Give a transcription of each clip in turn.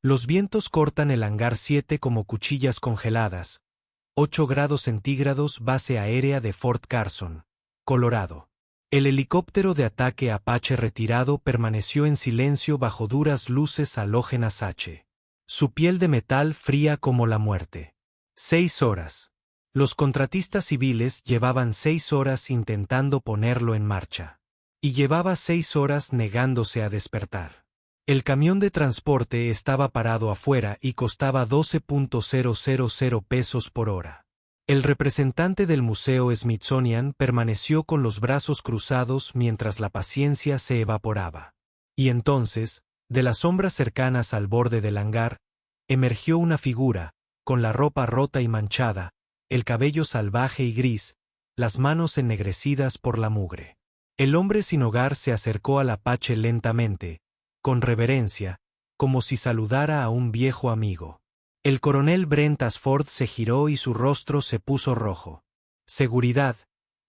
Los vientos cortan el hangar 7 como cuchillas congeladas. 8 grados centígrados, base aérea de Fort Carson, Colorado. El helicóptero de ataque Apache retirado permaneció en silencio bajo duras luces halógenas H. Su piel de metal fría como la muerte. 6 horas. Los contratistas civiles llevaban 6 horas intentando ponerlo en marcha. Y llevaba 6 horas negándose a despertar. El camión de transporte estaba parado afuera y costaba 12.000 pesos por hora. El representante del Museo Smithsonian permaneció con los brazos cruzados mientras la paciencia se evaporaba. Y entonces, de las sombras cercanas al borde del hangar, emergió una figura, con la ropa rota y manchada, el cabello salvaje y gris, las manos ennegrecidas por la mugre. El hombre sin hogar se acercó al Apache lentamente, con reverencia, como si saludara a un viejo amigo. El coronel Brent Asford se giró y su rostro se puso rojo. Seguridad,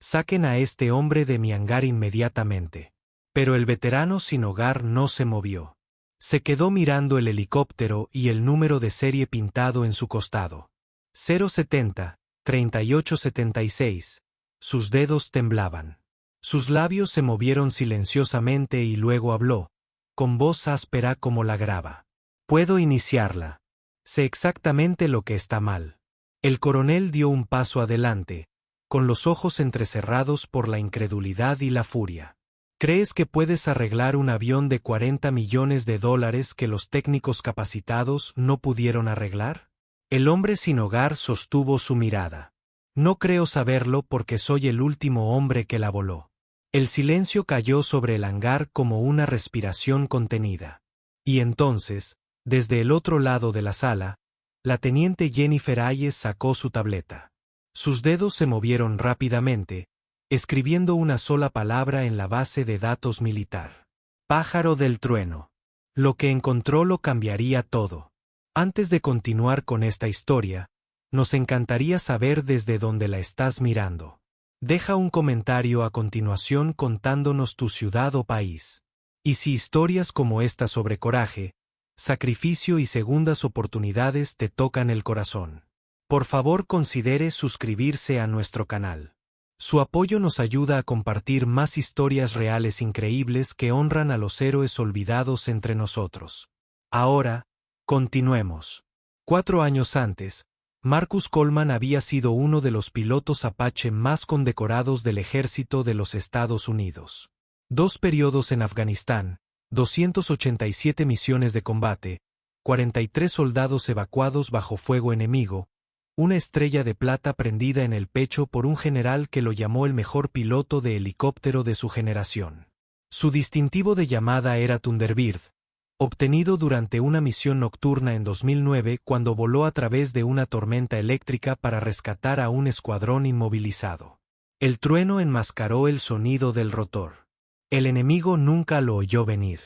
saquen a este hombre de mi hangar inmediatamente. Pero el veterano sin hogar no se movió. Se quedó mirando el helicóptero y el número de serie pintado en su costado. 070, 3876. Sus dedos temblaban. Sus labios se movieron silenciosamente y luego habló, con voz áspera como la grava. Puedo iniciarla. Sé exactamente lo que está mal. El coronel dio un paso adelante, con los ojos entrecerrados por la incredulidad y la furia. ¿Crees que puedes arreglar un avión de $40 millones que los técnicos capacitados no pudieron arreglar? El hombre sin hogar sostuvo su mirada. No creo saberlo porque soy el último hombre que la voló. El silencio cayó sobre el hangar como una respiración contenida. Y entonces, desde el otro lado de la sala, la teniente Jennifer Hayes sacó su tableta. Sus dedos se movieron rápidamente, escribiendo una sola palabra en la base de datos militar. Pájaro del trueno. Lo que encontró lo cambiaría todo. Antes de continuar con esta historia, nos encantaría saber desde dónde la estás mirando. Deja un comentario a continuación contándonos tu ciudad o país. Y si historias como esta sobre coraje, sacrificio y segundas oportunidades te tocan el corazón, por favor considere suscribirse a nuestro canal. Su apoyo nos ayuda a compartir más historias reales increíbles que honran a los héroes olvidados entre nosotros. Ahora, continuemos. 4 años antes, Marcus Coleman había sido uno de los pilotos Apache más condecorados del ejército de los Estados Unidos. 2 periodos en Afganistán, 287 misiones de combate, 43 soldados evacuados bajo fuego enemigo, una estrella de plata prendida en el pecho por un general que lo llamó el mejor piloto de helicóptero de su generación. Su distintivo de llamada era Thunderbird, obtenido durante una misión nocturna en 2009 cuando voló a través de una tormenta eléctrica para rescatar a un escuadrón inmovilizado. El trueno enmascaró el sonido del rotor. El enemigo nunca lo oyó venir.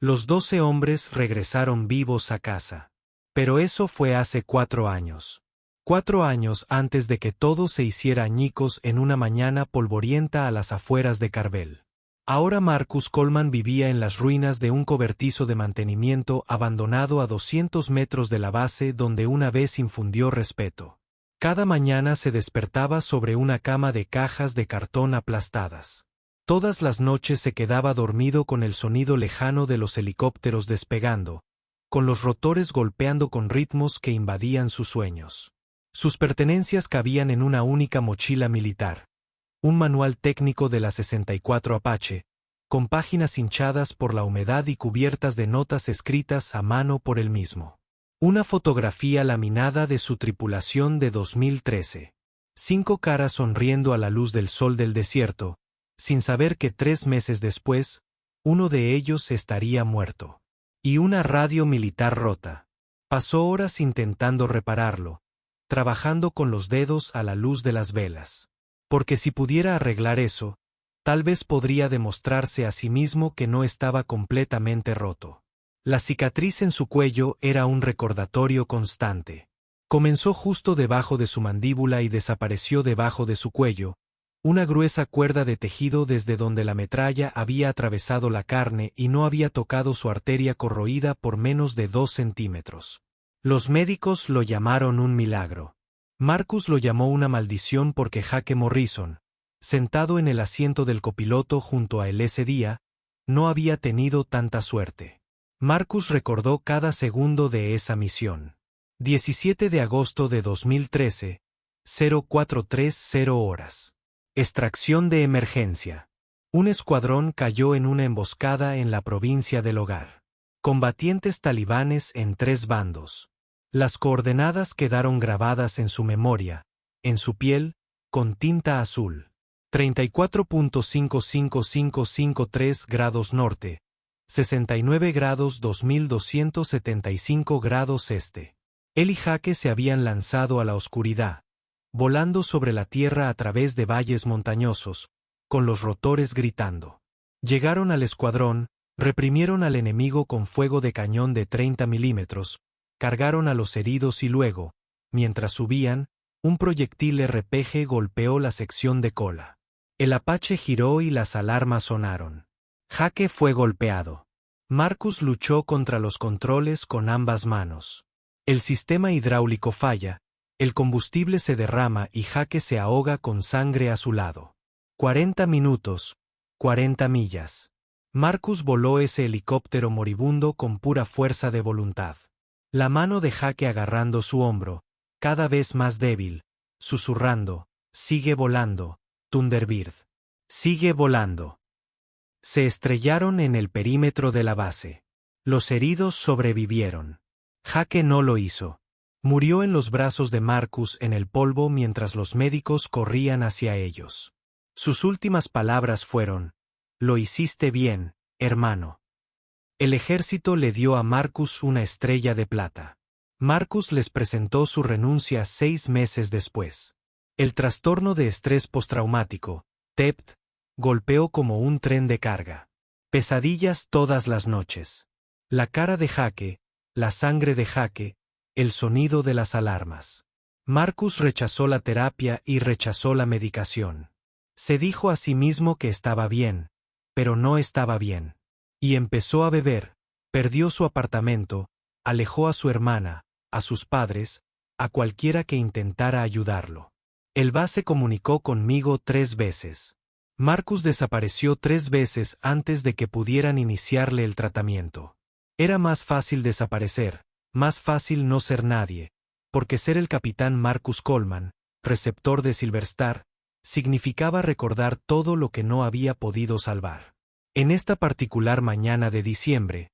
Los 12 hombres regresaron vivos a casa. Pero eso fue hace 4 años. 4 años antes de que todo se hiciera añicos en una mañana polvorienta a las afueras de Carvel. Ahora Marcus Coleman vivía en las ruinas de un cobertizo de mantenimiento abandonado a 200 metros de la base donde una vez infundió respeto. Cada mañana se despertaba sobre una cama de cajas de cartón aplastadas. Todas las noches se quedaba dormido con el sonido lejano de los helicópteros despegando, con los rotores golpeando con ritmos que invadían sus sueños. Sus pertenencias cabían en una única mochila militar. Un manual técnico de la 64 Apache, con páginas hinchadas por la humedad y cubiertas de notas escritas a mano por él mismo. Una fotografía laminada de su tripulación de 2013. 5 caras sonriendo a la luz del sol del desierto, sin saber que 3 meses después, uno de ellos estaría muerto. Y una radio militar rota. Pasó horas intentando repararlo, trabajando con los dedos a la luz de las velas. Porque si pudiera arreglar eso, tal vez podría demostrarse a sí mismo que no estaba completamente roto. La cicatriz en su cuello era un recordatorio constante. Comenzó justo debajo de su mandíbula y desapareció debajo de su cuello, Una gruesa cuerda de tejido desde donde la metralla había atravesado la carne y no había tocado su arteria corroída por menos de 2 centímetros. Los médicos lo llamaron un milagro. Marcus lo llamó una maldición porque Jake Morrison, sentado en el asiento del copiloto junto a él ese día, no había tenido tanta suerte. Marcus recordó cada segundo de esa misión. 17 de agosto de 2013, 0430 horas. Extracción de emergencia. Un escuadrón cayó en una emboscada en la provincia del Hogar. Combatientes talibanes en 3 bandos. Las coordenadas quedaron grabadas en su memoria, en su piel, con tinta azul. 34.55553 grados norte, 69 grados 2275 grados este. Él y Jake se habían lanzado a la oscuridad, volando sobre la tierra a través de valles montañosos, con los rotores gritando. Llegaron al escuadrón, reprimieron al enemigo con fuego de cañón de 30 milímetros, cargaron a los heridos y luego, mientras subían, un proyectil RPG golpeó la sección de cola. El Apache giró y las alarmas sonaron. Jake fue golpeado. Marcus luchó contra los controles con ambas manos. El sistema hidráulico falla, el combustible se derrama y Jake se ahoga con sangre a su lado. 40 minutos, 40 millas. Marcus voló ese helicóptero moribundo con pura fuerza de voluntad. La mano de Jake agarrando su hombro, cada vez más débil, susurrando, sigue volando, Thunderbird. Sigue volando. Se estrellaron en el perímetro de la base. Los heridos sobrevivieron. Jake no lo hizo. Murió en los brazos de Marcus en el polvo mientras los médicos corrían hacia ellos. Sus últimas palabras fueron: «Lo hiciste bien, hermano». El ejército le dio a Marcus una estrella de plata. Marcus les presentó su renuncia 6 meses después. El trastorno de estrés postraumático, TEPT, golpeó como un tren de carga. Pesadillas todas las noches. La cara de Jake, la sangre de Jake, el sonido de las alarmas. Marcus rechazó la terapia y rechazó la medicación. Se dijo a sí mismo que estaba bien, pero no estaba bien. Y empezó a beber, perdió su apartamento, alejó a su hermana, a sus padres, a cualquiera que intentara ayudarlo. El VA se comunicó conmigo 3 veces. Marcus desapareció 3 veces antes de que pudieran iniciarle el tratamiento. Era más fácil desaparecer, más fácil no ser nadie, porque ser el capitán Marcus Coleman, receptor de Silverstar, significaba recordar todo lo que no había podido salvar. En esta particular mañana de diciembre,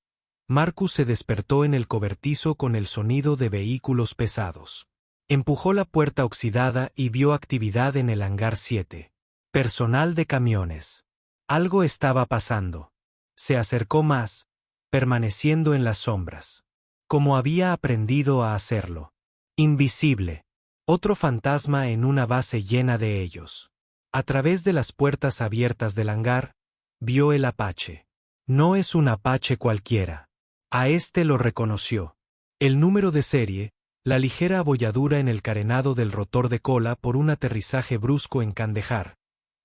Marcus se despertó en el cobertizo con el sonido de vehículos pesados. Empujó la puerta oxidada y vio actividad en el hangar 7. Personal de camiones. Algo estaba pasando. Se acercó más, permaneciendo en las sombras. Como había aprendido a hacerlo. Invisible. Otro fantasma en una base llena de ellos. A través de las puertas abiertas del hangar, vio el Apache. No es un Apache cualquiera. A este lo reconoció. El número de serie, la ligera abolladura en el carenado del rotor de cola por un aterrizaje brusco en Kandahar,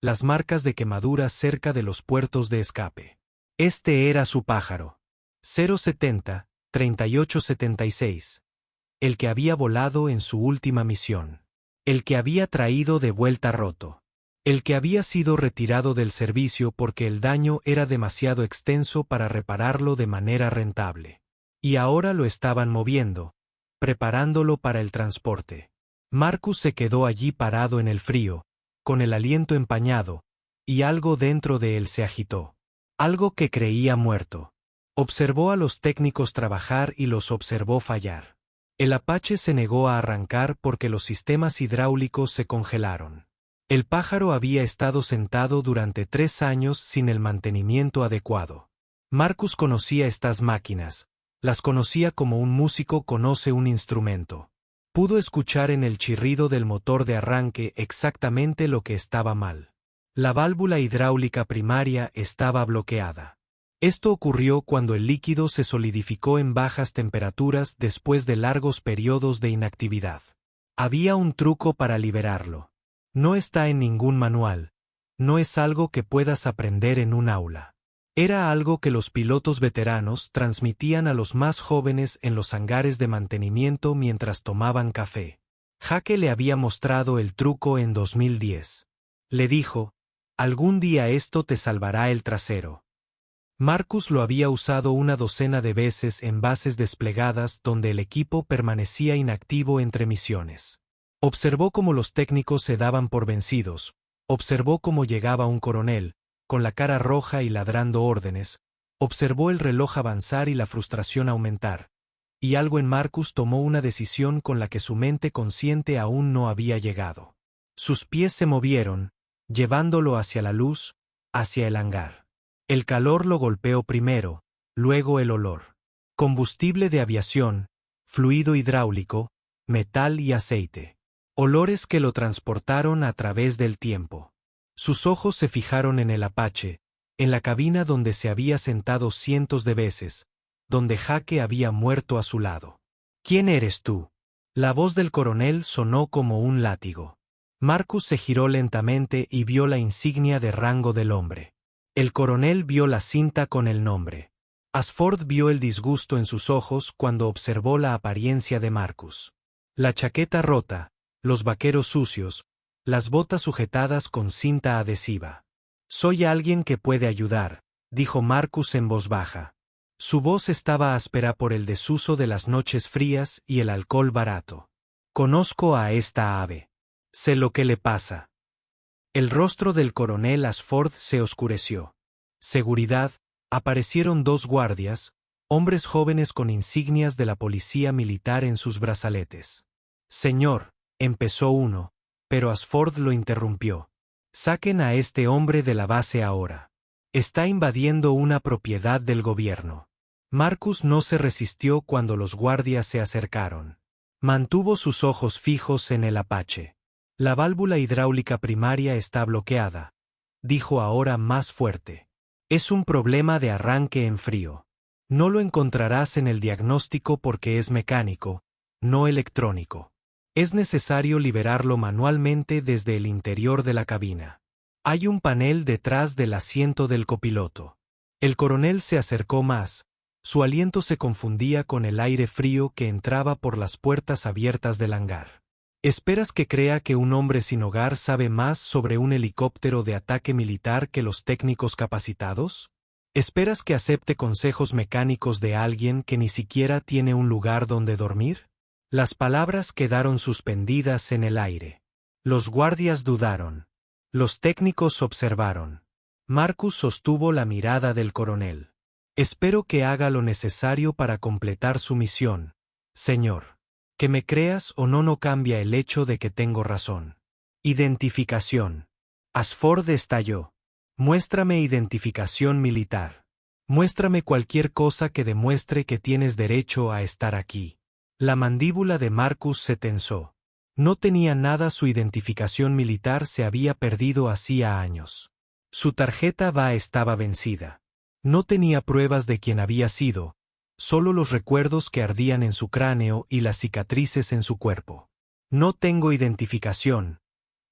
las marcas de quemaduras cerca de los puertos de escape. Este era su pájaro. 070, 3876. El que había volado en su última misión. El que había traído de vuelta roto. El que había sido retirado del servicio porque el daño era demasiado extenso para repararlo de manera rentable. Y ahora lo estaban moviendo, preparándolo para el transporte. Marcus se quedó allí parado en el frío, con el aliento empañado, y algo dentro de él se agitó. Algo que creía muerto. Observó a los técnicos trabajar y los observó fallar. El Apache se negó a arrancar porque los sistemas hidráulicos se congelaron. El pájaro había estado sentado durante 3 años sin el mantenimiento adecuado. Marcus conocía estas máquinas, las conocía como un músico conoce un instrumento. Pudo escuchar en el chirrido del motor de arranque exactamente lo que estaba mal. La válvula hidráulica primaria estaba bloqueada. Esto ocurrió cuando el líquido se solidificó en bajas temperaturas después de largos periodos de inactividad. Había un truco para liberarlo. No está en ningún manual, no es algo que puedas aprender en un aula. Era algo que los pilotos veteranos transmitían a los más jóvenes en los hangares de mantenimiento mientras tomaban café. Jake le había mostrado el truco en 2010. Le dijo, algún día esto te salvará el trasero. Marcus lo había usado una docena de veces en bases desplegadas donde el equipo permanecía inactivo entre misiones. Observó cómo los técnicos se daban por vencidos, observó cómo llegaba un coronel, con la cara roja y ladrando órdenes, observó el reloj avanzar y la frustración aumentar, y algo en Marcus tomó una decisión con la que su mente consciente aún no había llegado. Sus pies se movieron, llevándolo hacia la luz, hacia el hangar. El calor lo golpeó primero, luego el olor. Combustible de aviación, fluido hidráulico, metal y aceite. Olores que lo transportaron a través del tiempo. Sus ojos se fijaron en el Apache, en la cabina donde se había sentado cientos de veces, donde Jake había muerto a su lado. ¿Quién eres tú? La voz del coronel sonó como un látigo. Marcus se giró lentamente y vio la insignia de rango del hombre. El coronel vio la cinta con el nombre. Ashford vio el disgusto en sus ojos cuando observó la apariencia de Marcus. La chaqueta rota, los vaqueros sucios, las botas sujetadas con cinta adhesiva. Soy alguien que puede ayudar, dijo Marcus en voz baja. Su voz estaba áspera por el desuso de las noches frías y el alcohol barato. Conozco a esta ave. Sé lo que le pasa. El rostro del coronel Ashford se oscureció. Seguridad, aparecieron dos guardias, hombres jóvenes con insignias de la policía militar en sus brazaletes. Señor, empezó uno, pero Ashford lo interrumpió. Saquen a este hombre de la base ahora. Está invadiendo una propiedad del gobierno. Marcus no se resistió cuando los guardias se acercaron. Mantuvo sus ojos fijos en el Apache. La válvula hidráulica primaria está bloqueada, dijo ahora más fuerte. Es un problema de arranque en frío. No lo encontrarás en el diagnóstico porque es mecánico, no electrónico. Es necesario liberarlo manualmente desde el interior de la cabina. Hay un panel detrás del asiento del copiloto. El coronel se acercó más. Su aliento se confundía con el aire frío que entraba por las puertas abiertas del hangar. ¿Esperas que crea que un hombre sin hogar sabe más sobre un helicóptero de ataque militar que los técnicos capacitados? ¿Esperas que acepte consejos mecánicos de alguien que ni siquiera tiene un lugar donde dormir? Las palabras quedaron suspendidas en el aire. Los guardias dudaron. Los técnicos observaron. Marcus sostuvo la mirada del coronel. Espero que haga lo necesario para completar su misión, señor. Que me creas o no cambia el hecho de que tengo razón. Identificación. Ashford estalló. Muéstrame identificación militar. Muéstrame cualquier cosa que demuestre que tienes derecho a estar aquí. La mandíbula de Marcus se tensó. No tenía nada, su identificación militar se había perdido hacía años. Su tarjeta VA estaba vencida. No tenía pruebas de quién había sido, solo los recuerdos que ardían en su cráneo y las cicatrices en su cuerpo. No tengo identificación,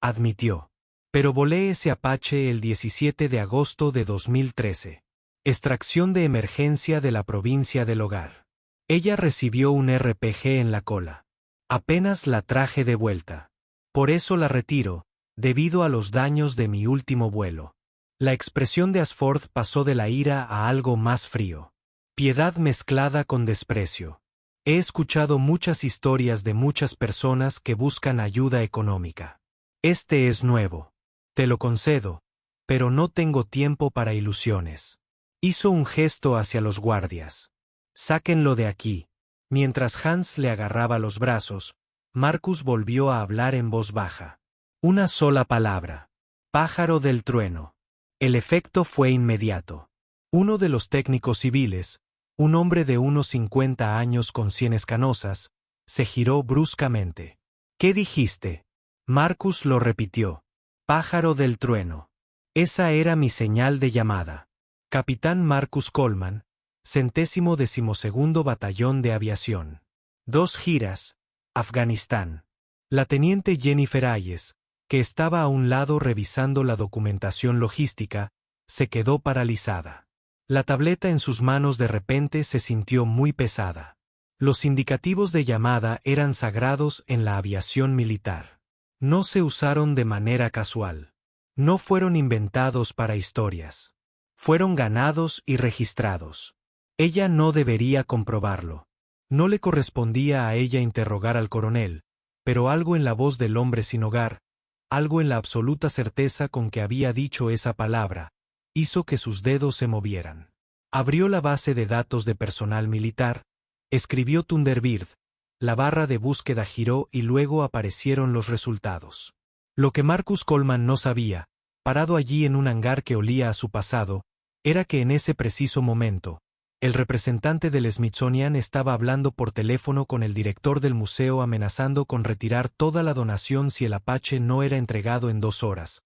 admitió. Pero volé ese Apache el 17 de agosto de 2013. Extracción de emergencia de la provincia del Hogar. Ella recibió un RPG en la cola. Apenas la traje de vuelta. Por eso la retiro, debido a los daños de mi último vuelo. La expresión de Ashford pasó de la ira a algo más frío. Piedad mezclada con desprecio. He escuchado muchas historias de muchas personas que buscan ayuda económica. Este es nuevo. Te lo concedo, pero no tengo tiempo para ilusiones. Hizo un gesto hacia los guardias. Sáquenlo de aquí. Mientras Hans le agarraba los brazos, Marcus volvió a hablar en voz baja. Una sola palabra. Pájaro del trueno. El efecto fue inmediato. Uno de los técnicos civiles, un hombre de unos 50 años con sienes canosas, se giró bruscamente. ¿Qué dijiste? Marcus lo repitió. Pájaro del trueno. Esa era mi señal de llamada. Capitán Marcus Coleman, 112º Batallón de Aviación. 2 giras, Afganistán. La teniente Jennifer Hayes, que estaba a un lado revisando la documentación logística, se quedó paralizada. La tableta en sus manos de repente se sintió muy pesada. Los indicativos de llamada eran sagrados en la aviación militar. No se usaron de manera casual. No fueron inventados para historias. Fueron ganados y registrados. Ella no debería comprobarlo. No le correspondía a ella interrogar al coronel, pero algo en la voz del hombre sin hogar, algo en la absoluta certeza con que había dicho esa palabra, hizo que sus dedos se movieran. Abrió la base de datos de personal militar, escribió Thunderbird, la barra de búsqueda giró y luego aparecieron los resultados. Lo que Marcus Coleman no sabía, parado allí en un hangar que olía a su pasado, era que en ese preciso momento, el representante del Smithsonian estaba hablando por teléfono con el director del museo amenazando con retirar toda la donación si el Apache no era entregado en 2 horas.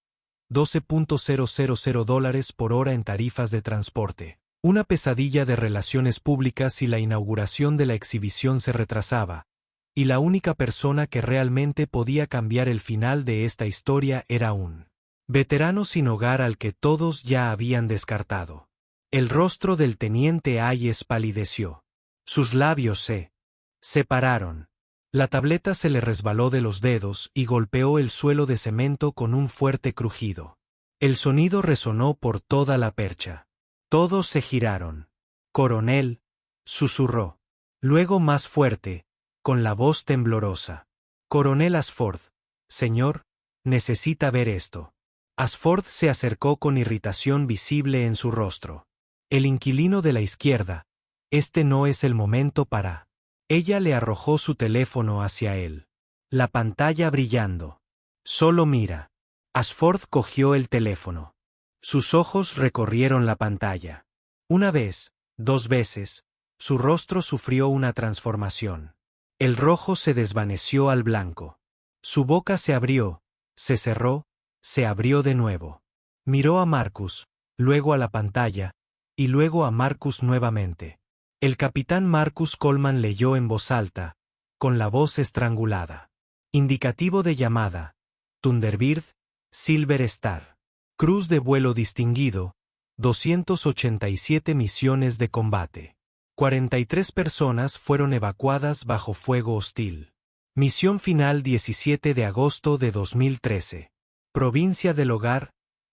$12,000 por hora en tarifas de transporte. Una pesadilla de relaciones públicas si la inauguración de la exhibición se retrasaba, y la única persona que realmente podía cambiar el final de esta historia era un veterano sin hogar al que todos ya habían descartado. El rostro del teniente Hayes palideció. Sus labios se separaron. La tableta se le resbaló de los dedos y golpeó el suelo de cemento con un fuerte crujido. El sonido resonó por toda la percha. Todos se giraron. «Coronel», susurró. Luego más fuerte, con la voz temblorosa. «Coronel Ashford, señor, necesita ver esto». Ashford se acercó con irritación visible en su rostro. El inquilino de la izquierda, este no es el momento para. Ella le arrojó su teléfono hacia él. La pantalla brillando. Solo mira. Ashford cogió el teléfono. Sus ojos recorrieron la pantalla. Una vez, 2 veces, su rostro sufrió una transformación. El rojo se desvaneció al blanco. Su boca se abrió, se cerró, se abrió de nuevo. Miró a Marcus, luego a la pantalla, y luego a Marcus nuevamente. El capitán Marcus Coleman leyó en voz alta, con la voz estrangulada. Indicativo de llamada. Thunderbird, Silver Star. Cruz de vuelo distinguido, 287 misiones de combate. 43 personas fueron evacuadas bajo fuego hostil. Misión final 17 de agosto de 2013. Provincia del Hogar,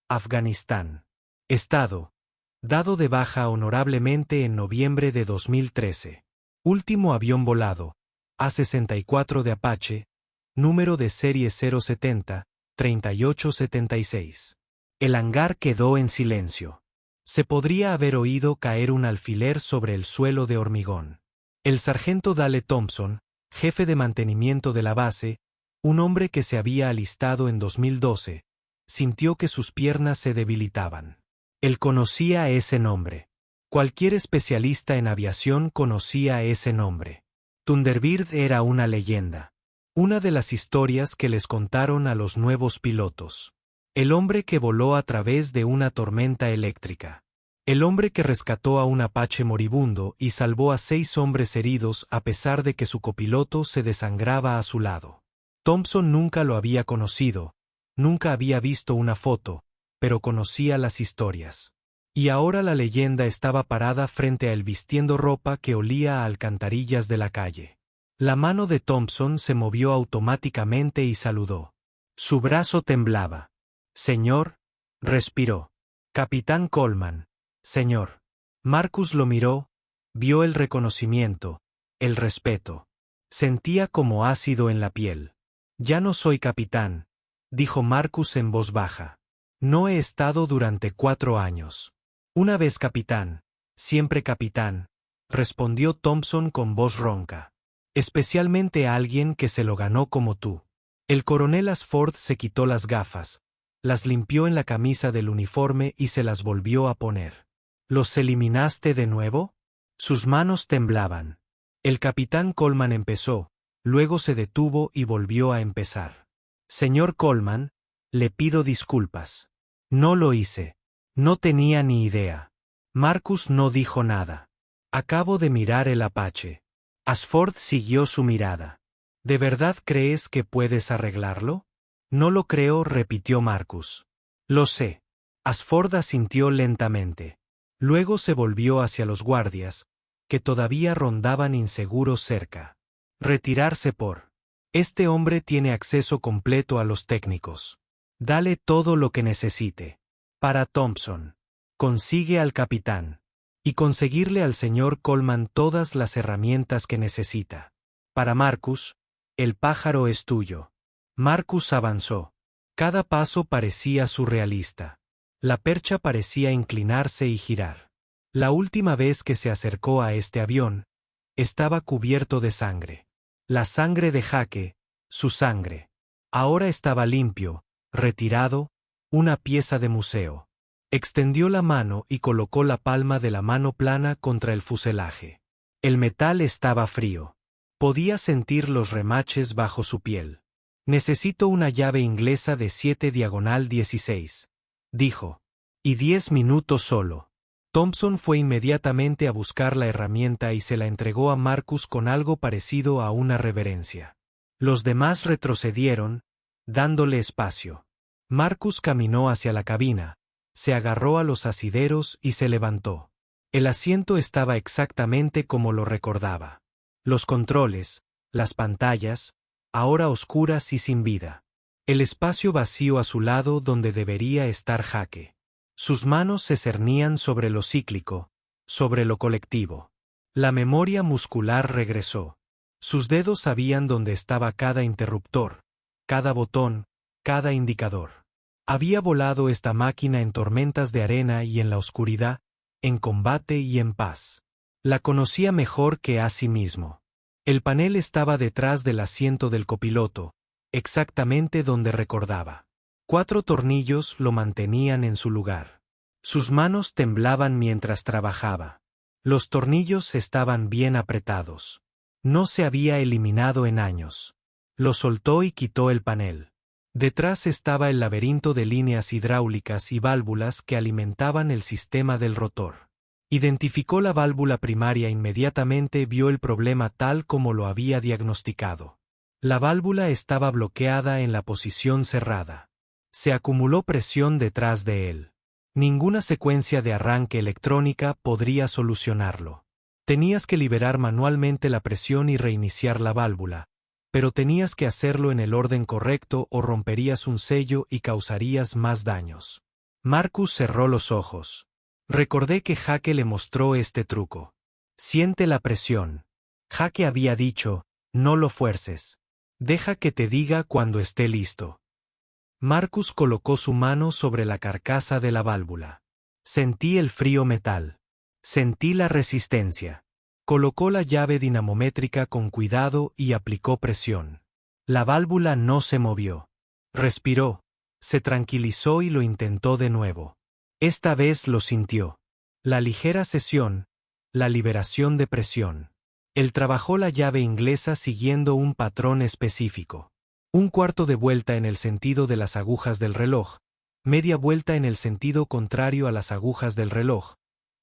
Afganistán. Estado. Dado de baja honorablemente en noviembre de 2013. Último avión volado, A-64 de Apache, número de serie 070-3876. El hangar quedó en silencio. Se podría haber oído caer un alfiler sobre el suelo de hormigón. El sargento Dale Thompson, jefe de mantenimiento de la base, un hombre que se había alistado en 2012, sintió que sus piernas se debilitaban. Él conocía ese nombre. Cualquier especialista en aviación conocía ese nombre. Thunderbird era una leyenda. Una de las historias que les contaron a los nuevos pilotos. El hombre que voló a través de una tormenta eléctrica. El hombre que rescató a un Apache moribundo y salvó a 6 hombres heridos a pesar de que su copiloto se desangraba a su lado. Thompson nunca lo había conocido, nunca había visto una foto, pero conocía las historias. Y ahora la leyenda estaba parada frente a él vistiendo ropa que olía a alcantarillas de la calle. La mano de Thompson se movió automáticamente y saludó. Su brazo temblaba. «Señor», respiró. «Capitán Coleman, señor». Marcus lo miró, vio el reconocimiento, el respeto. Sentía como ácido en la piel. «Ya no soy capitán», dijo Marcus en voz baja. «No he estado durante 4 años». «Una vez capitán, siempre capitán», respondió Thompson con voz ronca. «Especialmente a alguien que se lo ganó como tú». El coronel Ashford se quitó las gafas, las limpió en la camisa del uniforme y se las volvió a poner. «¿Los eliminaste de nuevo?» Sus manos temblaban. El capitán Coleman empezó, luego se detuvo y volvió a empezar. «Señor Coleman, le pido disculpas. No lo hice. No tenía ni idea». Marcus no dijo nada. «Acabo de mirar el Apache». Ashford siguió su mirada. «¿De verdad crees que puedes arreglarlo?» No lo creo, repitió Marcus. Lo sé. Ashford asintió lentamente. Luego se volvió hacia los guardias, que todavía rondaban inseguros cerca. Retirarse por. Este hombre tiene acceso completo a los técnicos. Dale todo lo que necesite. Para Thompson. Consigue al capitán. Y conseguirle al señor Coleman todas las herramientas que necesita. Para Marcus, el pájaro es tuyo. Marcus avanzó. Cada paso parecía surrealista. La percha parecía inclinarse y girar. La última vez que se acercó a este avión, estaba cubierto de sangre. La sangre de Jake, su sangre. Ahora estaba limpio, retirado, una pieza de museo. Extendió la mano y colocó la palma de la mano plana contra el fuselaje. El metal estaba frío. Podía sentir los remaches bajo su piel. Necesito una llave inglesa de 7/16, dijo. Y 10 minutos solo. Thompson fue inmediatamente a buscar la herramienta y se la entregó a Marcus con algo parecido a una reverencia. Los demás retrocedieron, dándole espacio. Marcus caminó hacia la cabina, se agarró a los asideros y se levantó. El asiento estaba exactamente como lo recordaba. Los controles, las pantallas, ahora oscuras y sin vida. El espacio vacío a su lado donde debería estar Jake. Sus manos se cernían sobre lo cíclico, sobre lo colectivo. La memoria muscular regresó. Sus dedos sabían dónde estaba cada interruptor, cada botón, cada indicador. Había volado esta máquina en tormentas de arena y en la oscuridad, en combate y en paz. La conocía mejor que a sí mismo. El panel estaba detrás del asiento del copiloto, exactamente donde recordaba. 4 tornillos lo mantenían en su lugar. Sus manos temblaban mientras trabajaba. Los tornillos estaban bien apretados. No se había eliminado en años. Lo soltó y quitó el panel. Detrás estaba el laberinto de líneas hidráulicas y válvulas que alimentaban el sistema del rotor. Identificó la válvula primaria e inmediatamente vio el problema tal como lo había diagnosticado. La válvula estaba bloqueada en la posición cerrada. Se acumuló presión detrás de él. Ninguna secuencia de arranque electrónica podría solucionarlo. Tenías que liberar manualmente la presión y reiniciar la válvula, pero tenías que hacerlo en el orden correcto o romperías un sello y causarías más daños. Marcus cerró los ojos. Recordé que Jake le mostró este truco. Siente la presión. Jake había dicho, no lo fuerces. Deja que te diga cuando esté listo. Marcus colocó su mano sobre la carcasa de la válvula. Sentí el frío metal. Sentí la resistencia. Colocó la llave dinamométrica con cuidado y aplicó presión. La válvula no se movió. Respiró, se tranquilizó y lo intentó de nuevo. Esta vez lo sintió. La ligera cesión, la liberación de presión. Él trabajó la llave inglesa siguiendo un patrón específico. 1/4 de vuelta en el sentido de las agujas del reloj, media vuelta en el sentido contrario a las agujas del reloj,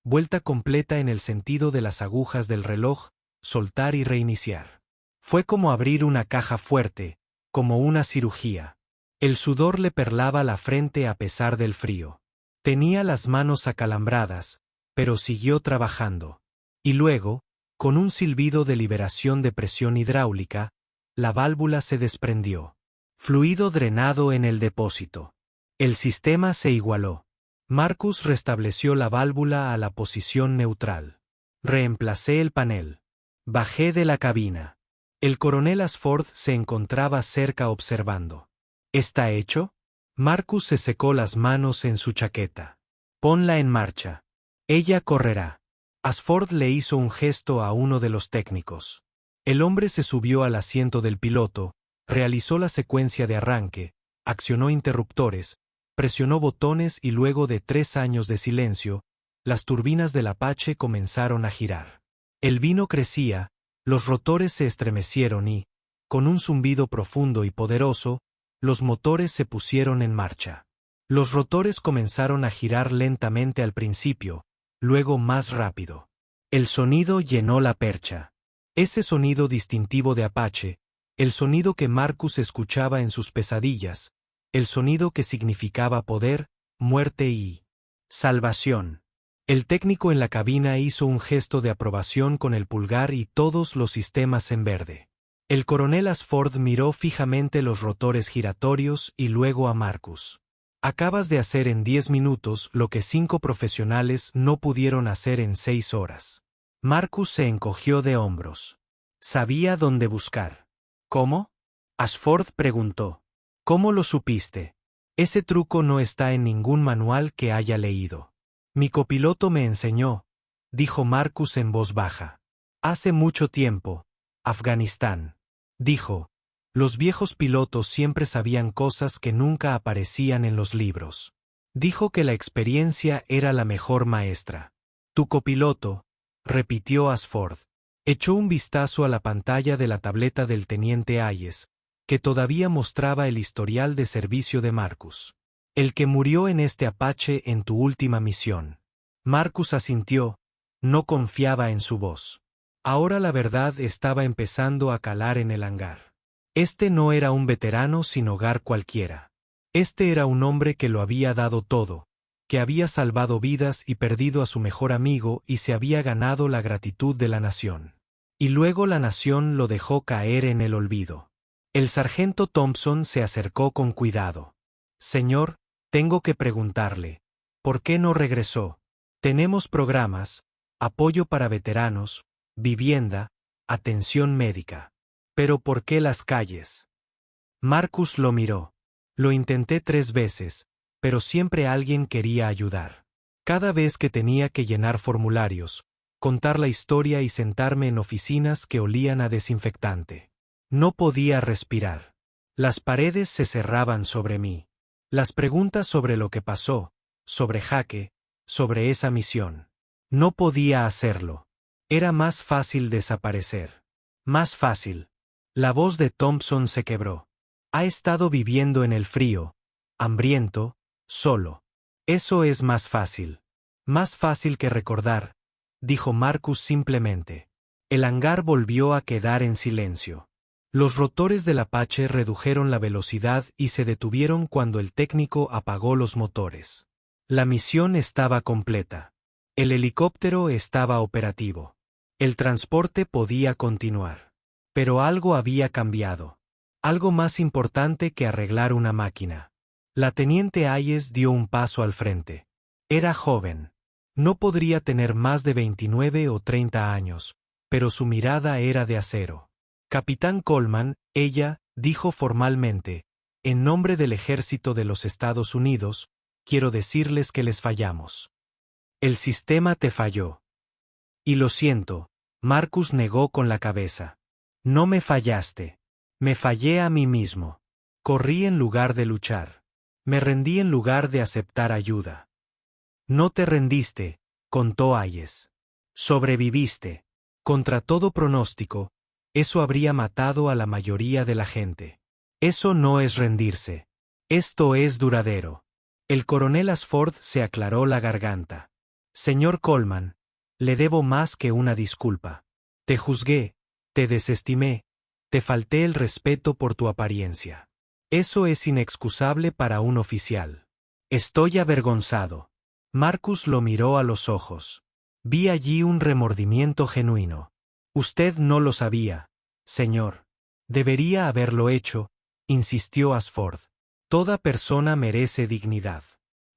vuelta completa en el sentido de las agujas del reloj, soltar y reiniciar. Fue como abrir una caja fuerte, como una cirugía. El sudor le perlaba la frente a pesar del frío. Tenía las manos acalambradas, pero siguió trabajando. Y luego, con un silbido de liberación de presión hidráulica, la válvula se desprendió. Fluido drenado en el depósito. El sistema se igualó. Marcus restableció la válvula a la posición neutral. Reemplacé el panel. Bajé de la cabina. El coronel Ashford se encontraba cerca observando. ¿Está hecho? Marcus se secó las manos en su chaqueta. Ponla en marcha. Ella correrá. Ashford le hizo un gesto a uno de los técnicos. El hombre se subió al asiento del piloto, realizó la secuencia de arranque, accionó interruptores, presionó botones y luego de 3 años de silencio, las turbinas del Apache comenzaron a girar. El vino crecía, los rotores se estremecieron y, con un zumbido profundo y poderoso, los motores se pusieron en marcha. Los rotores comenzaron a girar lentamente al principio, luego más rápido. El sonido llenó la percha. Ese sonido distintivo de Apache, el sonido que Marcus escuchaba en sus pesadillas, el sonido que significaba poder, muerte y salvación. El técnico en la cabina hizo un gesto de aprobación con el pulgar y todos los sistemas en verde. El coronel Ashford miró fijamente los rotores giratorios y luego a Marcus. Acabas de hacer en 10 minutos lo que 5 profesionales no pudieron hacer en 6 horas. Marcus se encogió de hombros. Sabía dónde buscar. ¿Cómo? Ashford preguntó. ¿Cómo lo supiste? Ese truco no está en ningún manual que haya leído. Mi copiloto me enseñó, dijo Marcus en voz baja. Hace mucho tiempo, Afganistán. Dijo, los viejos pilotos siempre sabían cosas que nunca aparecían en los libros. Dijo que la experiencia era la mejor maestra. Tu copiloto, repitió Ashford. Echó un vistazo a la pantalla de la tableta del teniente Hayes, que todavía mostraba el historial de servicio de Marcus. El que murió en este Apache en tu última misión. Marcus asintió, no confiaba en su voz. Ahora la verdad estaba empezando a calar en el hangar. Este no era un veterano sin hogar cualquiera. Este era un hombre que lo había dado todo, que había salvado vidas y perdido a su mejor amigo y se había ganado la gratitud de la nación. Y luego la nación lo dejó caer en el olvido. El sargento Thompson se acercó con cuidado. Señor, tengo que preguntarle, ¿por qué no regresó? Tenemos programas, apoyo para veteranos, vivienda, atención médica. ¿Pero por qué las calles? Marcus lo miró. Lo intenté 3 veces, pero siempre alguien quería ayudar. Cada vez que tenía que llenar formularios, contar la historia y sentarme en oficinas que olían a desinfectante. No podía respirar. Las paredes se cerraban sobre mí. Las preguntas sobre lo que pasó, sobre Jaque, sobre esa misión. No podía hacerlo. Era más fácil desaparecer. Más fácil. La voz de Thompson se quebró. Ha estado viviendo en el frío, hambriento, solo. Eso es más fácil. Más fácil que recordar, dijo Marcus simplemente. El hangar volvió a quedar en silencio. Los rotores del Apache redujeron la velocidad y se detuvieron cuando el técnico apagó los motores. La misión estaba completa. El helicóptero estaba operativo. El transporte podía continuar. Pero algo había cambiado. Algo más importante que arreglar una máquina. La teniente Hayes dio un paso al frente. Era joven. No podría tener más de 29 o 30 años, pero su mirada era de acero. Capitán Coleman, ella, dijo formalmente, en nombre del ejército de los Estados Unidos, quiero decirles que les fallamos. El sistema te falló. Y lo siento, Marcus negó con la cabeza. No me fallaste. Me fallé a mí mismo. Corrí en lugar de luchar. Me rendí en lugar de aceptar ayuda. No te rendiste, contó Hayes. Sobreviviste. Contra todo pronóstico, eso habría matado a la mayoría de la gente. Eso no es rendirse. Esto es duradero. El coronel Ashford se aclaró la garganta. Señor Coleman, le debo más que una disculpa. Te juzgué, te desestimé, te falté el respeto por tu apariencia. Eso es inexcusable para un oficial. Estoy avergonzado. Marcus lo miró a los ojos. Vi allí un remordimiento genuino. Usted no lo sabía, señor. Debería haberlo hecho, insistió Ashford. Toda persona merece dignidad.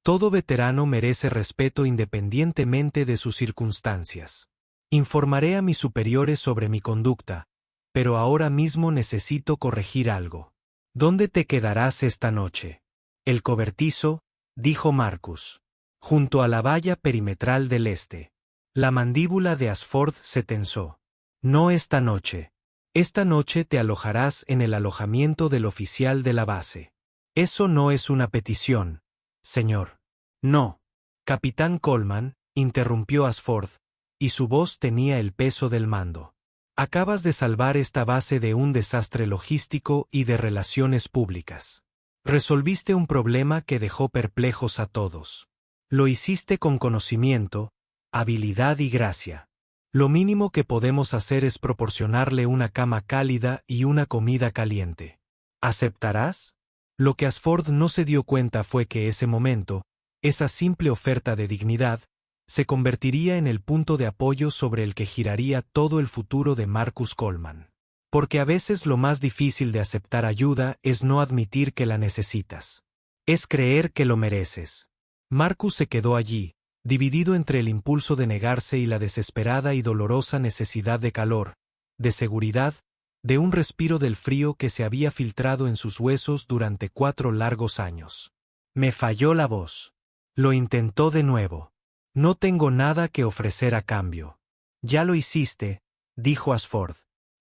Todo veterano merece respeto independientemente de sus circunstancias. Informaré a mis superiores sobre mi conducta, pero ahora mismo necesito corregir algo. ¿Dónde te quedarás esta noche? El cobertizo, dijo Marcus. Junto a la valla perimetral del este. La mandíbula de Ashford se tensó. No esta noche. Esta noche te alojarás en el alojamiento del oficial de la base. Eso no es una petición, señor. No. Capitán Coleman, interrumpió Ashford, y su voz tenía el peso del mando. Acabas de salvar esta base de un desastre logístico y de relaciones públicas. Resolviste un problema que dejó perplejos a todos. Lo hiciste con conocimiento, habilidad y gracia. Lo mínimo que podemos hacer es proporcionarle una cama cálida y una comida caliente. ¿Aceptarás? Lo que Ashford no se dio cuenta fue que ese momento, esa simple oferta de dignidad, se convertiría en el punto de apoyo sobre el que giraría todo el futuro de Marcus Coleman. Porque a veces lo más difícil de aceptar ayuda es no admitir que la necesitas. Es creer que lo mereces. Marcus se quedó allí, dividido entre el impulso de negarse y la desesperada y dolorosa necesidad de calor, de seguridad, de un respiro del frío que se había filtrado en sus huesos durante 4 largos años. Me falló la voz. Lo intentó de nuevo. No tengo nada que ofrecer a cambio. Ya lo hiciste, dijo Ashford.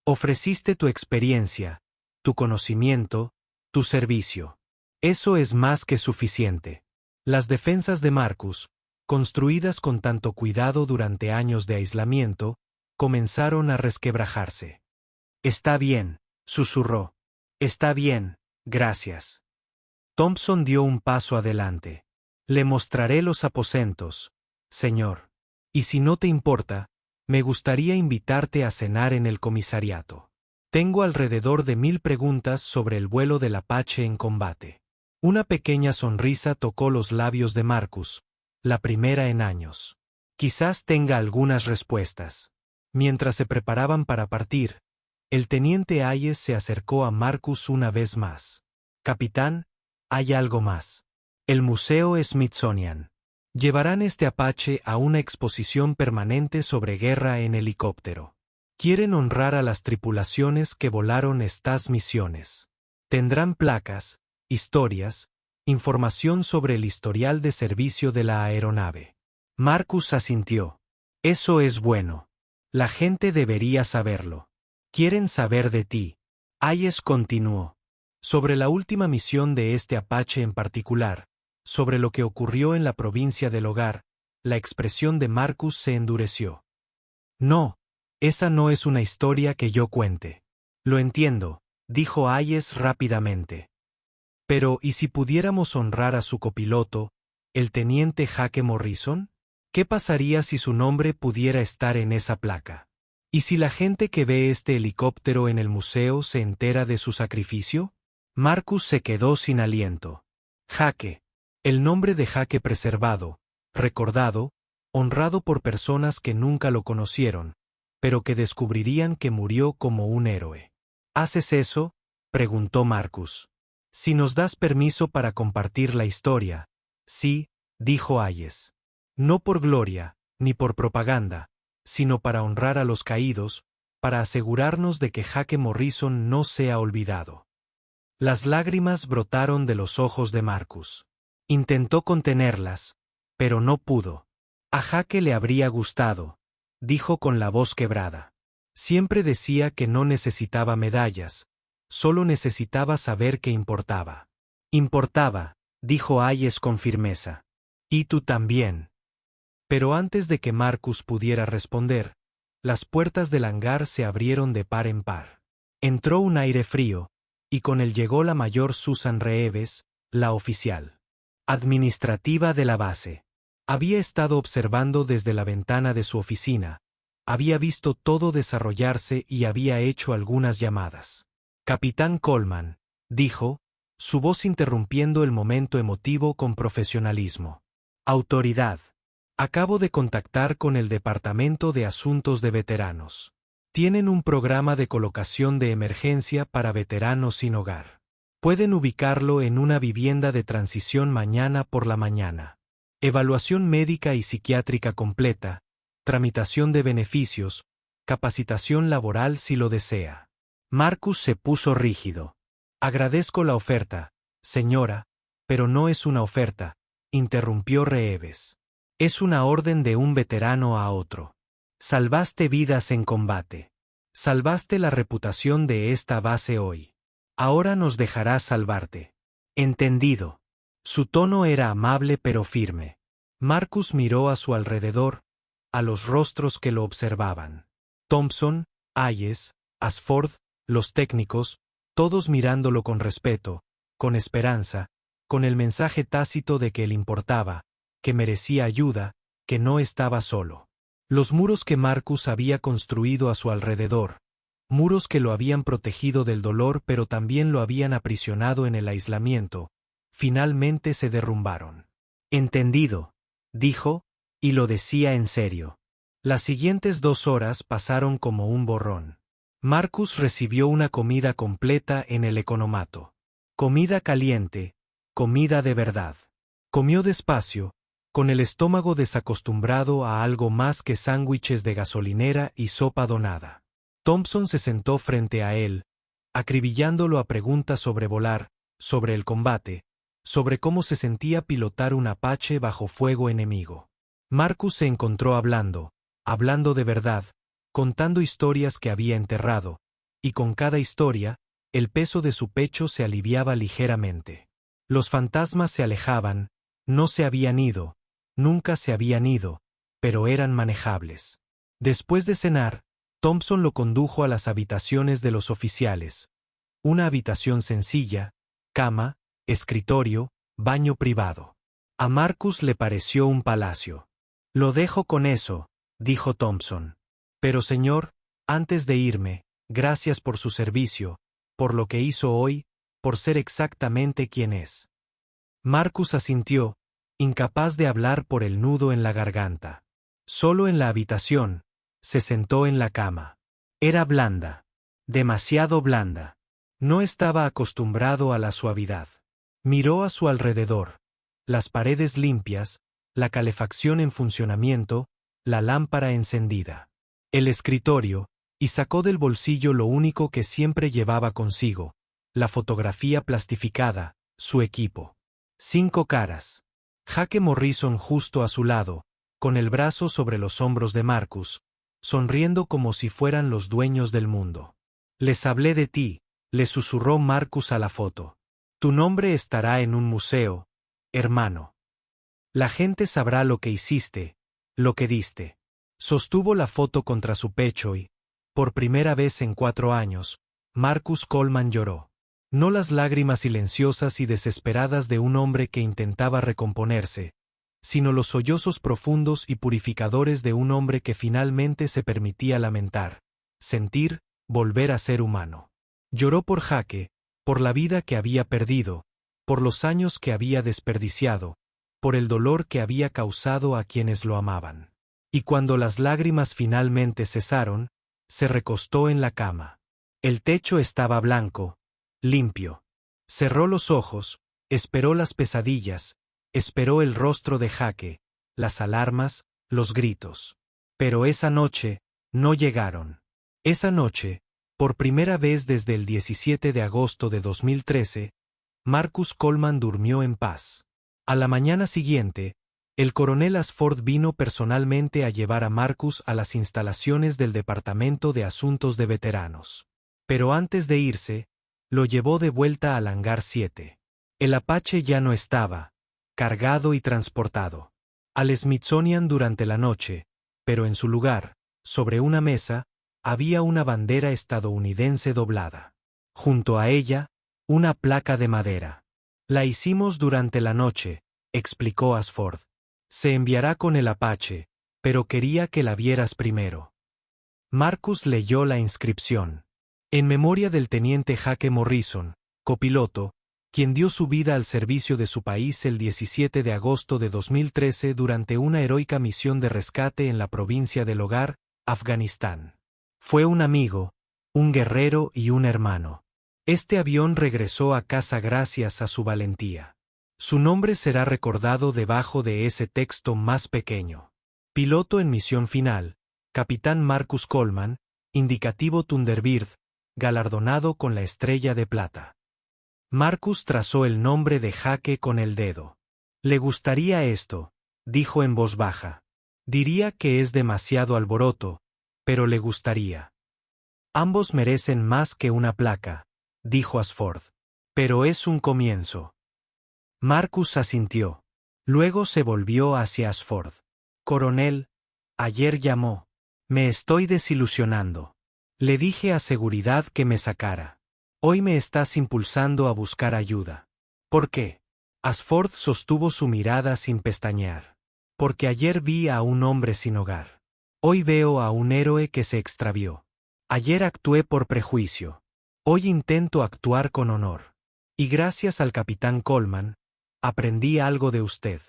Ofreciste tu experiencia, tu conocimiento, tu servicio. Eso es más que suficiente. Las defensas de Marcus, construidas con tanto cuidado durante años de aislamiento, comenzaron a resquebrajarse. Está bien, susurró. Está bien, gracias. Thompson dio un paso adelante. Le mostraré los aposentos, señor. Y si no te importa, me gustaría invitarte a cenar en el comisariato. Tengo alrededor de 1000 preguntas sobre el vuelo del Apache en combate. Una pequeña sonrisa tocó los labios de Marcus, la primera en años. Quizás tenga algunas respuestas. Mientras se preparaban para partir, el teniente Hayes se acercó a Marcus una vez más. Capitán, hay algo más. El Museo Smithsonian. Llevarán este Apache a una exposición permanente sobre guerra en helicóptero. Quieren honrar a las tripulaciones que volaron estas misiones. Tendrán placas, historias, información sobre el historial de servicio de la aeronave. Marcus asintió. Eso es bueno. La gente debería saberlo. Quieren saber de ti. Hayes continuó. Sobre la última misión de este Apache en particular, sobre lo que ocurrió en la provincia del Hogar, la expresión de Marcus se endureció. No, esa no es una historia que yo cuente. Lo entiendo, dijo Hayes rápidamente. Pero, ¿y si pudiéramos honrar a su copiloto, el teniente Jake Morrison? ¿Qué pasaría si su nombre pudiera estar en esa placa? ¿Y si la gente que ve este helicóptero en el museo se entera de su sacrificio? Marcus se quedó sin aliento. Jake. El nombre de Jake preservado, recordado, honrado por personas que nunca lo conocieron, pero que descubrirían que murió como un héroe. ¿Haces eso?, preguntó Marcus. Si nos das permiso para compartir la historia. Sí, dijo Hayes. No por gloria, ni por propaganda, sino para honrar a los caídos, para asegurarnos de que Jake Morrison no sea olvidado. Las lágrimas brotaron de los ojos de Marcus. Intentó contenerlas, pero no pudo. A Jake le habría gustado, dijo con la voz quebrada. Siempre decía que no necesitaba medallas, solo necesitaba saber que importaba. Importaba, dijo Hayes con firmeza. Y tú también. Pero antes de que Marcus pudiera responder, las puertas del hangar se abrieron de par en par. Entró un aire frío, y con él llegó la mayor Susan Reeves, la oficial administrativa de la base. Había estado observando desde la ventana de su oficina, había visto todo desarrollarse y había hecho algunas llamadas. Capitán Coleman, dijo, su voz interrumpiendo el momento emotivo con profesionalismo. Autoridad. Acabo de contactar con el Departamento de Asuntos de Veteranos. Tienen un programa de colocación de emergencia para veteranos sin hogar. Pueden ubicarlo en una vivienda de transición mañana por la mañana. Evaluación médica y psiquiátrica completa, tramitación de beneficios, capacitación laboral si lo desea. Marcus se puso rígido. Agradezco la oferta, señora, pero no es una oferta, interrumpió Reeves. Es una orden de un veterano a otro. Salvaste vidas en combate. Salvaste la reputación de esta base hoy. Ahora nos dejarás salvarte. Entendido. Su tono era amable pero firme. Marcus miró a su alrededor, a los rostros que lo observaban. Thompson, Hayes, Ashford, los técnicos, todos mirándolo con respeto, con esperanza, con el mensaje tácito de que él importaba, que merecía ayuda, que no estaba solo. Los muros que Marcus había construido a su alrededor, muros que lo habían protegido del dolor pero también lo habían aprisionado en el aislamiento, finalmente se derrumbaron. Entendido, dijo, y lo decía en serio. Las siguientes 2 horas pasaron como un borrón. Marcus recibió una comida completa en el economato. Comida caliente, comida de verdad. Comió despacio, con el estómago desacostumbrado a algo más que sándwiches de gasolinera y sopa donada. Thompson se sentó frente a él, acribillándolo a preguntas sobre volar, sobre el combate, sobre cómo se sentía pilotar un Apache bajo fuego enemigo. Marcus se encontró hablando de verdad, contando historias que había enterrado, y con cada historia, el peso de su pecho se aliviaba ligeramente. Los fantasmas se alejaban, no se habían ido, nunca se habían ido, pero eran manejables. Después de cenar, Thompson lo condujo a las habitaciones de los oficiales. Una habitación sencilla, cama, escritorio, baño privado. A Marcus le pareció un palacio. Lo dejo con eso, dijo Thompson. Pero señor, antes de irme, gracias por su servicio, por lo que hizo hoy, por ser exactamente quien es. Marcus asintió, incapaz de hablar por el nudo en la garganta. Solo en la habitación, se sentó en la cama. Era blanda. Demasiado blanda. No estaba acostumbrado a la suavidad. Miró a su alrededor. Las paredes limpias, la calefacción en funcionamiento, la lámpara encendida. El escritorio, y sacó del bolsillo lo único que siempre llevaba consigo, la fotografía plastificada, su equipo. 5 caras. Jake Morrison justo a su lado, con el brazo sobre los hombros de Marcus, sonriendo como si fueran los dueños del mundo. Les hablé de ti, le susurró Marcus a la foto. Tu nombre estará en un museo, hermano. La gente sabrá lo que hiciste, lo que diste. Sostuvo la foto contra su pecho y, por primera vez en 4 años, Marcus Coleman lloró. No las lágrimas silenciosas y desesperadas de un hombre que intentaba recomponerse, sino los sollozos profundos y purificadores de un hombre que finalmente se permitía lamentar, sentir, volver a ser humano. Lloró por Jake, por la vida que había perdido, por los años que había desperdiciado, por el dolor que había causado a quienes lo amaban. Y cuando las lágrimas finalmente cesaron, se recostó en la cama. El techo estaba blanco, limpio. Cerró los ojos, esperó las pesadillas, esperó el rostro de Jake, las alarmas, los gritos. Pero esa noche, no llegaron. Esa noche, por primera vez desde el 17 de agosto de 2013, Marcus Coleman durmió en paz. A la mañana siguiente, el coronel Ashford vino personalmente a llevar a Marcus a las instalaciones del Departamento de Asuntos de Veteranos. Pero antes de irse, lo llevó de vuelta al hangar 7. El Apache ya no estaba, cargado y transportado, al Smithsonian durante la noche, pero en su lugar, sobre una mesa, había una bandera estadounidense doblada. Junto a ella, una placa de madera. La hicimos durante la noche, explicó Ashford. Se enviará con el Apache, pero quería que la vieras primero. Marcus leyó la inscripción. En memoria del teniente Jake Morrison, copiloto, quien dio su vida al servicio de su país el 17 de agosto de 2013 durante una heroica misión de rescate en la provincia del Hogar, Afganistán. Fue un amigo, un guerrero y un hermano. Este avión regresó a casa gracias a su valentía. Su nombre será recordado debajo de ese texto más pequeño. Piloto en misión final, Capitán Marcus Coleman, indicativo Thunderbird, galardonado con la Estrella de Plata. Marcus trazó el nombre de Jake con el dedo. Le gustaría esto, dijo en voz baja. Diría que es demasiado alboroto, pero le gustaría. Ambos merecen más que una placa, dijo Ashford. Pero es un comienzo. Marcus asintió. Luego se volvió hacia Ashford. Coronel, ayer llamó. Me estoy desilusionando. Le dije a seguridad que me sacara. Hoy me estás impulsando a buscar ayuda. ¿Por qué? Ashford sostuvo su mirada sin pestañear. Porque ayer vi a un hombre sin hogar. Hoy veo a un héroe que se extravió. Ayer actué por prejuicio. Hoy intento actuar con honor. Y gracias al capitán Coleman, aprendí algo de usted.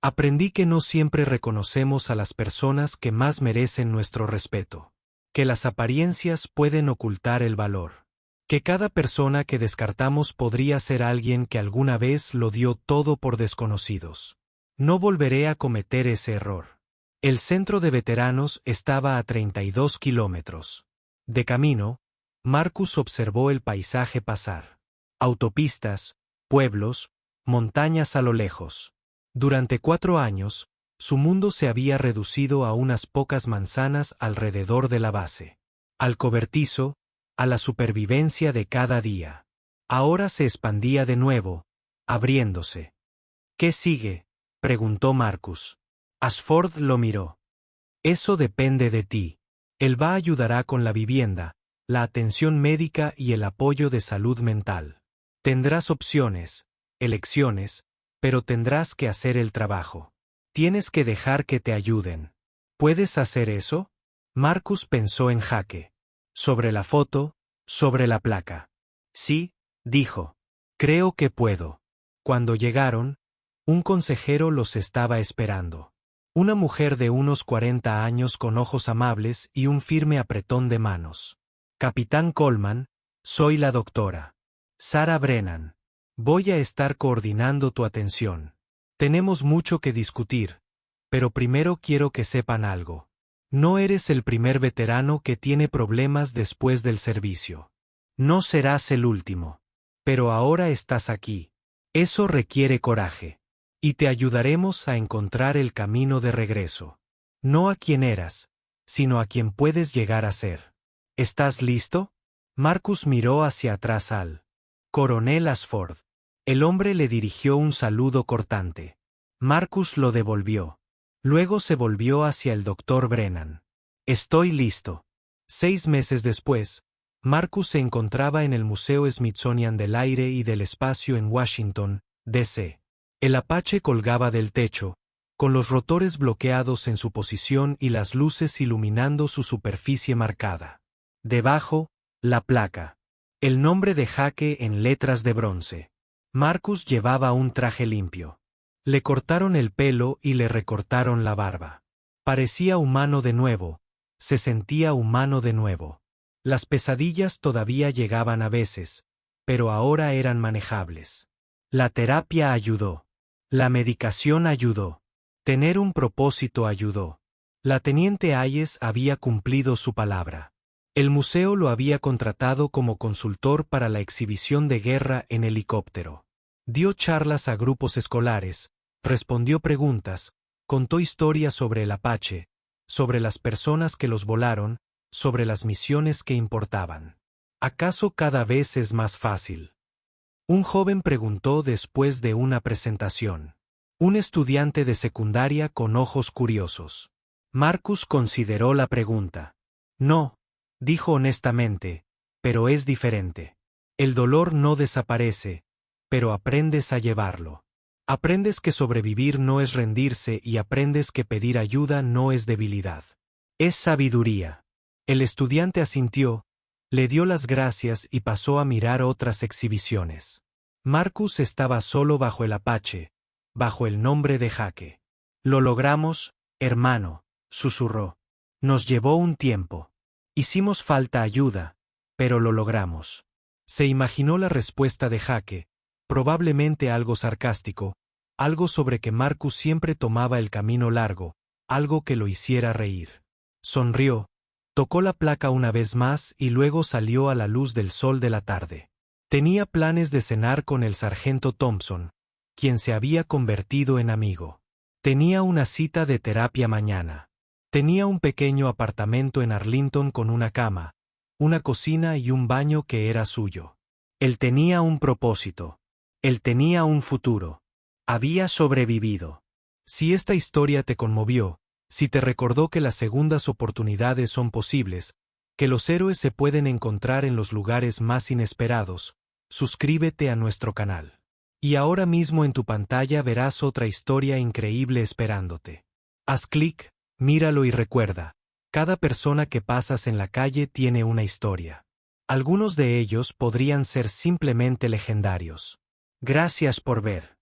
Aprendí que no siempre reconocemos a las personas que más merecen nuestro respeto. Que las apariencias pueden ocultar el valor. Que cada persona que descartamos podría ser alguien que alguna vez lo dio todo por desconocidos. No volveré a cometer ese error. El centro de veteranos estaba a 32 kilómetros. De camino, Marcus observó el paisaje pasar. Autopistas, pueblos, montañas a lo lejos. Durante 4 años, su mundo se había reducido a unas pocas manzanas alrededor de la base. Al cobertizo, a la supervivencia de cada día. Ahora se expandía de nuevo, abriéndose. ¿Qué sigue?, preguntó Marcus. Ashford lo miró. Eso depende de ti. Elba ayudará con la vivienda, la atención médica y el apoyo de salud mental. Tendrás opciones, elecciones, pero tendrás que hacer el trabajo. Tienes que dejar que te ayuden. ¿Puedes hacer eso? Marcus pensó en Jake. Sobre la foto, sobre la placa. Sí, dijo. Creo que puedo. Cuando llegaron, un consejero los estaba esperando. Una mujer de unos 40 años con ojos amables y un firme apretón de manos. Capitán Coleman, soy la doctora Sarah Brennan. Voy a estar coordinando tu atención. Tenemos mucho que discutir, pero primero quiero que sepan algo. No eres el primer veterano que tiene problemas después del servicio. No serás el último. Pero ahora estás aquí. Eso requiere coraje. Y te ayudaremos a encontrar el camino de regreso. No a quien eras, sino a quien puedes llegar a ser. ¿Estás listo? Marcus miró hacia atrás al coronel Ashford. El hombre le dirigió un saludo cortante. Marcus lo devolvió. Luego se volvió hacia el doctor Brennan. Estoy listo. 6 meses después, Marcus se encontraba en el Museo Smithsonian del Aire y del Espacio en Washington, D.C. El Apache colgaba del techo, con los rotores bloqueados en su posición y las luces iluminando su superficie marcada. Debajo, la placa. El nombre de Jake en letras de bronce. Marcus llevaba un traje limpio. Le cortaron el pelo y le recortaron la barba. Parecía humano de nuevo, se sentía humano de nuevo. Las pesadillas todavía llegaban a veces, pero ahora eran manejables. La terapia ayudó. La medicación ayudó. Tener un propósito ayudó. La teniente Hayes había cumplido su palabra. El museo lo había contratado como consultor para la exhibición de guerra en helicóptero. Dio charlas a grupos escolares, respondió preguntas, contó historias sobre el Apache, sobre las personas que los volaron, sobre las misiones que importaban. ¿Acaso cada vez es más fácil? Un joven preguntó después de una presentación. Un estudiante de secundaria con ojos curiosos. Marcus consideró la pregunta. No, dijo honestamente, pero es diferente. El dolor no desaparece, pero aprendes a llevarlo. Aprendes que sobrevivir no es rendirse y aprendes que pedir ayuda no es debilidad. Es sabiduría. El estudiante asintió, le dio las gracias y pasó a mirar otras exhibiciones. Marcus estaba solo bajo el Apache, bajo el nombre de Jake. Lo logramos, hermano, susurró. Nos llevó un tiempo. Hicimos falta ayuda, pero lo logramos. Se imaginó la respuesta de Jake, probablemente algo sarcástico, algo sobre que Marcus siempre tomaba el camino largo, algo que lo hiciera reír. Sonrió, tocó la placa una vez más y luego salió a la luz del sol de la tarde. Tenía planes de cenar con el sargento Thompson, quien se había convertido en amigo. Tenía una cita de terapia mañana. Tenía un pequeño apartamento en Arlington con una cama, una cocina y un baño que era suyo. Él tenía un propósito. Él tenía un futuro. Había sobrevivido. Si esta historia te conmovió, si te recordó que las segundas oportunidades son posibles, que los héroes se pueden encontrar en los lugares más inesperados, suscríbete a nuestro canal. Y ahora mismo en tu pantalla verás otra historia increíble esperándote. Haz clic, míralo y recuerda, Cada persona que pasas en la calle tiene una historia. Algunos de ellos podrían ser simplemente legendarios. Gracias por ver.